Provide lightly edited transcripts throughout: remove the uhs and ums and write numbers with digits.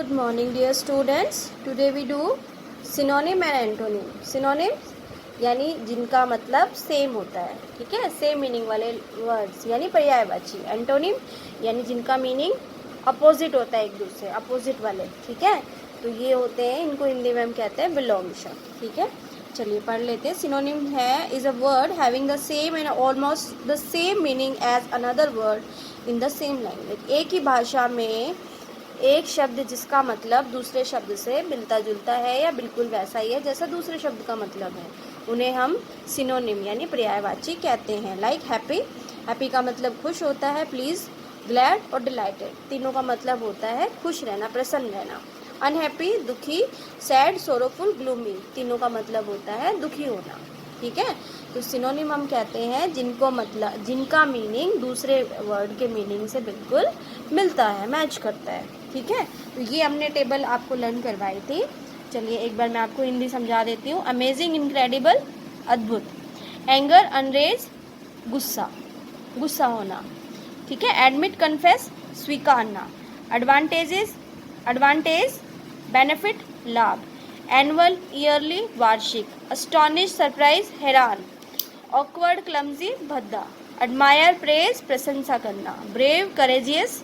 Good morning dear students. Today we do synonym and antonym. Synonyms यानी जिनका मतलब same होता है, ठीक है, सेम मीनिंग वाले वर्ड्स यानी पर्यायवाची. एंटोनिम यानी जिनका मीनिंग अपोजिट होता है एक दूसरे, अपोजिट वाले, ठीक है. तो ये होते हैं, इनको हिंदी में हम कहते हैं विलोम शब्द, ठीक है. चलिए पढ़ लेते हैं. सिनोनिम है is a word having the same and almost the same meaning as another word in the same language. एक ही भाषा में एक शब्द जिसका मतलब दूसरे शब्द से मिलता जुलता है या बिल्कुल वैसा ही है जैसा दूसरे शब्द का मतलब है, उन्हें हम सिनोनिम यानी पर्यायवाची कहते हैं. लाइक हैप्पी, हैप्पी का मतलब खुश होता है. प्लीज, ग्लैड और डिलाइटेड, तीनों का मतलब होता है खुश रहना, प्रसन्न रहना. अनहैप्पी दुखी, सैड सोरोफुल ग्लूमी, तीनों का मतलब होता है दुखी होना, ठीक है. तो सिनोनिम हम कहते हैं जिनको मतलब जिनका मीनिंग दूसरे वर्ड के मीनिंग से बिल्कुल मिलता है, मैच करता है, ठीक है. तो ये हमने टेबल आपको लर्न करवाई थी. चलिए एक बार मैं आपको हिंदी समझा देती हूँ. अमेजिंग, इनक्रेडिबल, अद्भुत. एंगर, अनरेज, गुस्सा, गुस्सा होना, ठीक है. एडमिट, कन्फेस, स्वीकारना. एडवांटेजेस, एडवांटेज, बेनिफिट, लाभ. एनुअल, ईयरली, वार्षिक. अस्टॉनिश, सरप्राइज, हैरान. ऑकवर्ड, क्लमजी, भद्दा. एडमायर, प्रेज, प्रशंसा करना. ब्रेव, करेजियस,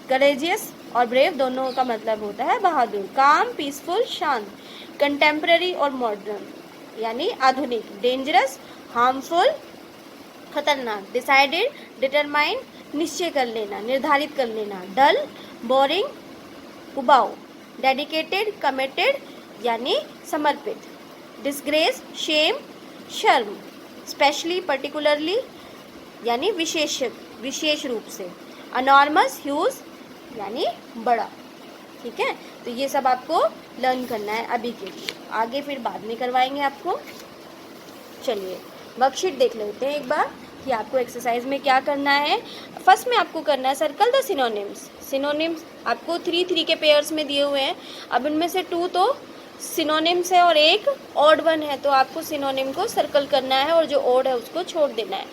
करेजियस और ब्रेव दोनों का मतलब होता है बहादुर. काम, पीसफुल, शांत. कंटेम्प्रेरी और मॉडर्न यानी आधुनिक. डेंजरस, हार्मफुल, खतरनाक. डिसाइडेड, डिटरमाइन, निश्चय कर लेना, निर्धारित कर लेना. डल, बोरिंग, उबाऊ. डेडिकेटेड, कमिटेड यानी समर्पित. डिसग्रेस, शेम, शर्म. स्पेशली, पर्टिकुलरली यानी विशेष रूप से. अनॉर्मस, ह्यूज यानी बड़ा, ठीक है. तो ये सब आपको लर्न करना है अभी के लिए, आगे फिर बाद में करवाएंगे आपको. चलिए वर्कशीट देख लेते हैं एक बार कि आपको एक्सरसाइज में क्या करना है. फर्स्ट में आपको करना है सर्कल द सिनोनिम्स. सिनोनिम्स आपको 3 के पेयर्स में दिए हुए हैं. अब इनमें से 2 तो सिनोनिम्स है और एक ऑड वन है, तो आपको सिनोनिम को सर्कल करना है और जो ऑड है उसको छोड़ देना है.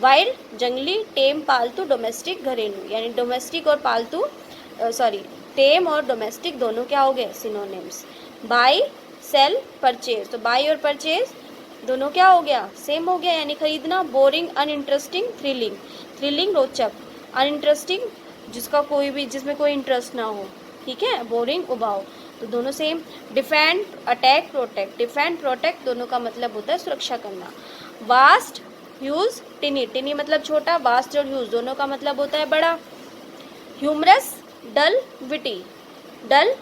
वाइल्ड, जंगली. टेम, पालतू. डोमेस्टिक, घरेलू. यानी डोमेस्टिक और पालतू, टेम और डोमेस्टिक दोनों क्या हो गए, सिनोनिम्स. Buy, sell, purchase. तो बाई और परचेज दोनों क्या हो गया, सेम हो गया यानी खरीदना. Boring, uninteresting, thrilling. थ्रिलिंग रोचक, अनइंटरेस्टिंग जिसमें कोई इंटरेस्ट ना हो, ठीक है. बोरिंग, उबाऊ, तो दोनों same. Defend, attack, protect. Defend, protect दोनों का मतलब होता है सुरक्षा करना. Vast, huge, टिनी. टिनी मतलब छोटा, वास्ट और ह्यूज दोनों का मतलब होता है बड़ा. ह्यूमरस, डल, विटी. डल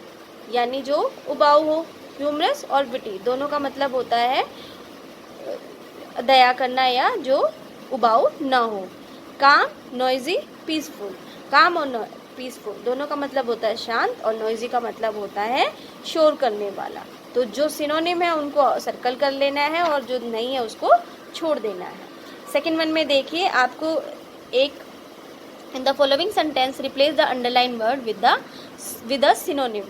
यानी जो उबाऊ हो. ह्यूमरस और विटी दोनों का मतलब होता है दया करना या जो उबाऊ ना हो. काम, नॉइजी, पीसफुल. काम और पीसफुल दोनों का मतलब होता है शांत और नॉइजी का मतलब होता है शोर करने वाला. तो जो सिनोनिम है उनको सर्कल कर लेना है और जो नहीं है उसको छोड़ देना है. सेकेंड वन में देखिए आपको एक in the following sentence replace the underline word with a synonym.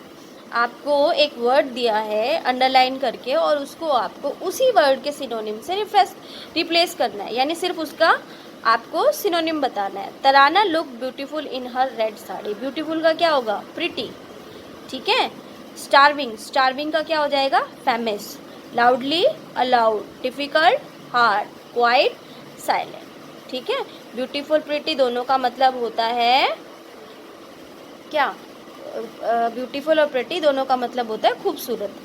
आपको एक वर्ड दिया है अंडरलाइन करके और उसको आपको उसी वर्ड के सिनोनिम से रिप्लेस करना है, यानी सिर्फ उसका आपको सिनोनिम बताना है. Tarana look beautiful in her red sari. Beautiful का क्या होगा, प्रिटी, ठीक है. स्टार्विंग, स्टार्विंग का क्या हो जाएगा, famous. Loudly, allowed. Difficult, hard. Quite, silent, ठीक है. ब्यूटीफुल, प्रिटी दोनों का मतलब होता है क्या, ब्यूटीफुल और प्रिटी दोनों का मतलब होता है खूबसूरत.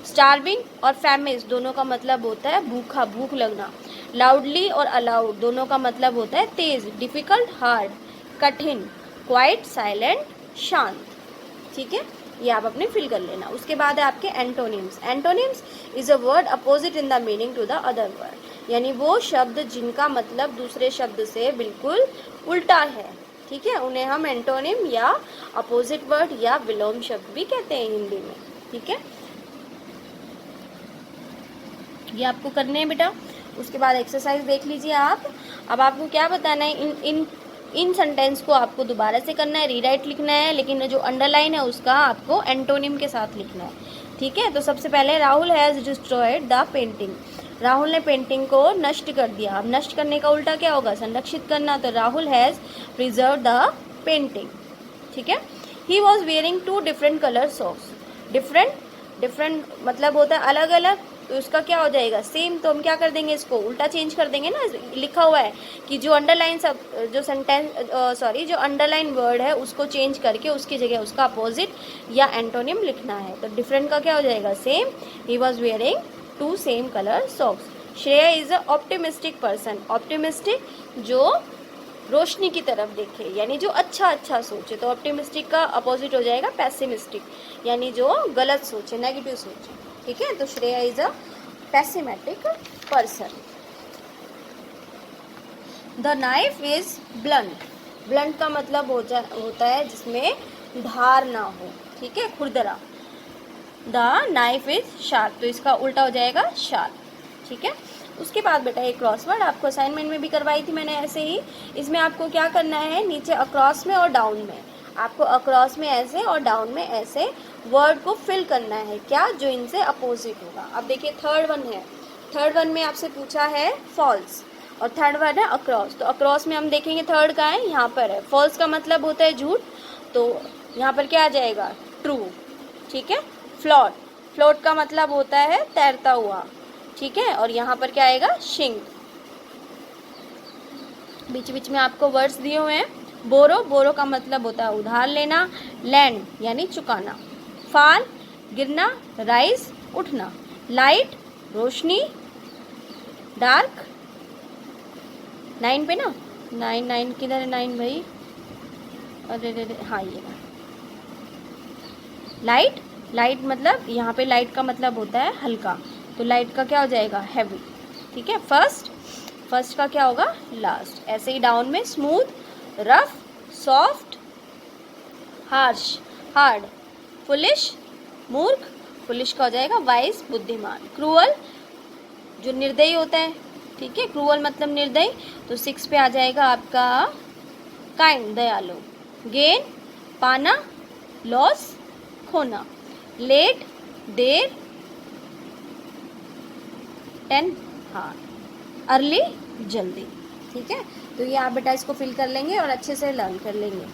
स्टार्विंग और फेमस दोनों का मतलब होता है भूखा, भूख लगना. लाउडली और अलाउड दोनों का मतलब होता है तेज. Difficult, hard. कठिन, क्वाइट, साइलेंट, शांत, ठीक है. ये आप अपने फिल कर लेना. उसके बाद है आपके antonyms. Antonyms is a word opposite in the meaning to the other word, यानी वो शब्द जिनका मतलब दूसरे शब्द से बिल्कुल उल्टा है, ठीक है. उन्हें हम एंटोनिम या अपोजिट वर्ड या विलोम शब्द भी कहते हैं हिंदी में, ठीक है. ये आपको करने हैं बेटा. उसके बाद एक्सरसाइज देख लीजिए आप. अब आपको क्या बताना है, इन सेंटेंस को आपको दोबारा से करना है, रीराइट लिखना है, लेकिन जो अंडरलाइन है उसका आपको एंटोनिम के साथ लिखना है, ठीक है. तो सबसे पहले Rahul has destroyed the painting. Rahul ने पेंटिंग को नष्ट कर दिया. अब नष्ट करने का उल्टा क्या होगा, संरक्षित करना. तो Rahul has preserve the painting, ठीक है. He was wearing 2 different colour socks. Different different मतलब होता है अलग अलग, तो उसका क्या हो जाएगा सेम। तो हम क्या कर देंगे, इसको उल्टा चेंज कर देंगे ना। लिखा हुआ है कि जो अंडरलाइन सब जो सेंटेंस जो अंडरलाइन वर्ड है उसको चेंज करके उसकी जगह उसका अपोजिट या एंटोनिम लिखना है। तो डिफरेंट का क्या हो जाएगा same. He was wearing 2 same colour socks. Shreya is a optimistic person. Optimistic जो रोशनी की तरफ देखे, यानी जो अच्छा अच्छा सोचे। तो ऑप्टिमिस्टिक का अपोजिट हो जाएगा पैसिमिस्टिक, यानी जो गलत सोचे, नेगेटिव सोचे। ठीक है, तो Shreya is a pessimistic person. The knife is blunt. Blunt का मतलब होता है जिसमें धार ना हो, ठीक है, खुरदरा। द नाइफ इज शार्प, तो इसका उल्टा हो जाएगा शार्प। ठीक है, उसके बाद बेटा एक क्रॉसवर्ड आपको असाइनमेंट में भी करवाई थी मैंने ऐसे ही। इसमें आपको क्या करना है, नीचे अक्रॉस में और डाउन में आपको अक्रॉस में ऐसे और डाउन में ऐसे वर्ड को फिल करना है, क्या जो इनसे अपोजिट होगा। अब देखिए थर्ड वन है, थर्ड वन में आपसे पूछा है फॉल्स और थर्ड वन है अक्रॉस। तो अक्रॉस में हम देखेंगे थर्ड का है, यहाँ पर है। फॉल्स का मतलब होता है झूठ, तो यहाँ पर क्या आ जाएगा ट्रू। ठीक है, फ्लोट, फ्लोट का मतलब होता है तैरता हुआ। ठीक है, और यहाँ पर क्या आएगा शिंक। बीच बीच में आपको वर्ड्स दिए हुए हैं। बोरो, बोरो का मतलब होता है उधार लेना। लैंड यानी चुकाना। फॉल गिरना। राइज उठना। लाइट रोशनी। डार्क 9 पे ना, 9 किधर है 9 भाई, अरे रे हाँ ये लाइट। लाइट मतलब यहाँ पे लाइट का मतलब होता है हल्का, तो लाइट का क्या हो जाएगा हैवी। ठीक है, फर्स्ट, फर्स्ट का क्या होगा लास्ट। ऐसे ही डाउन में smooth, rough, soft, harsh, hard, foolish, मूर्ख। फुलिश का हो जाएगा वाइज बुद्धिमान। क्रूअल जो निर्दयी होता है, ठीक है, क्रूअल मतलब निर्दयी। तो 6 पे आ जाएगा आपका काइंड दयालु। गेन पाना, लॉस खोना। लेट देर 10 हाँ, अर्ली जल्दी। ठीक है, तो ये आप बेटा इसको फिल कर लेंगे और अच्छे से लर्न कर लेंगे।